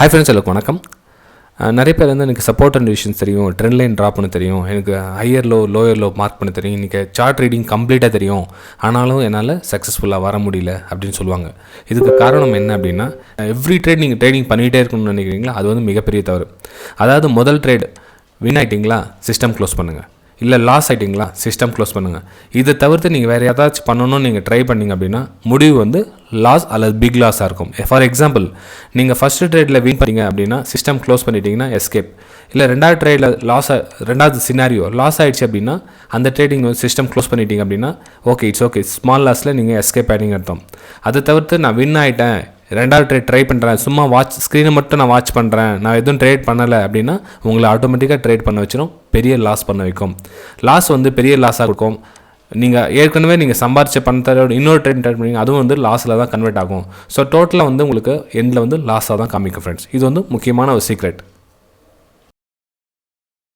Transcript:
Hi friends, எல்லாருக்கும் வணக்கம். நிறைய பேர் வந்து எனக்கு சப்போர்ட் அண்ட் டிவிஷன்ஸ் தெரியும், ட்ரெண்ட் லைன் ட்ரா பண்ண தெரியும், எனக்கு higher low lower low mark பண்ண தெரியும், இன்றைக்கி சார்ட் ரீடிங் கம்ப்ளீட்டாக தெரியும், ஆனாலும் என்னால் சக்ஸஸ்ஃபுல்லாக வர முடியல அப்படின்னு சொல்லுவாங்க. இதுக்கு காரணம் என்ன அப்படின்னா, எவ்ரி ட்ரேட் நீங்கள் ட்ரேடிங் பண்ணிகிட்டே இருக்கணும்னு நினைக்கிறீங்களா? அது வந்து மிகப்பெரிய தவறு. அதாவது முதல் ட்ரேட் வின் ஆகிட்டிங்களா, சிஸ்டம் க்ளோஸ் பண்ணுங்கள். இல்லை லாஸ் ஆகிட்டிங்களா, சிஸ்டம் க்ளோஸ் பண்ணுங்கள். இதை தவிர்த்து நீங்கள் வேறு ஏதாச்சும் பண்ணணும்னு நீங்கள் ட்ரை பண்ணிங்க அப்படின்னா முடிவு வந்து லாஸ் அல்லது பிக் லாஸாக இருக்கும். ஃபார் எக்ஸாம்பிள், நீங்கள் ஃபஸ்ட்டு ட்ரேடில் வின் பண்ணிங்க அப்படின்னா சிஸ்டம் க்ளோஸ் பண்ணிட்டீங்கன்னா எஸ்கேப். இல்லை ரெண்டாவது ட்ரேடில் ரெண்டாவது சினாரியோ லாஸ் ஆகிடுச்சு அப்படின்னா அந்த ட்ரேடிங் வந்து சிஸ்டம் க்ளோஸ் பண்ணிட்டீங்க அப்படின்னா இட்ஸ் ஓகே, ஸ்மால் லாஸில் நீங்கள் எஸ்கேப் ஆகிட்டீங்க அர்த்தம். அதை தவிர்த்து நான் வின் ஆகிட்டேன், ரெண்டாவது ட்ரேட் ட்ரை பண்ணுறேன், சும்மா ஸ்க்ரீனை மட்டும் நான் வாட்ச் பண்ணுறேன், நான் எதுவும் ட்ரேட் பண்ணலை அப்படின்னா உங்களை ஆட்டோமேட்டிக்காக ட்ரேட் பண்ண வச்சிடும், பெரிய லாஸ் பண்ண வைக்கும். லாஸ் வந்து பெரிய லாஸாக இருக்கும். நீங்கள் ஏற்கனவே நீங்கள் சம்பாரிச்ச பணத்தோட இன்னொரு ட்ரேட் பண்ணீங்க, அதுவும் வந்து லாஸில் தான் கன்வெர்ட் ஆகும். ஸோ டோட்டலாக வந்து உங்களுக்கு எண்டில் வந்து லாஸாக தான் காமிக்கும் ஃப்ரெண்ட்ஸ். இது வந்து முக்கியமான ஒரு சீக்ரெட்.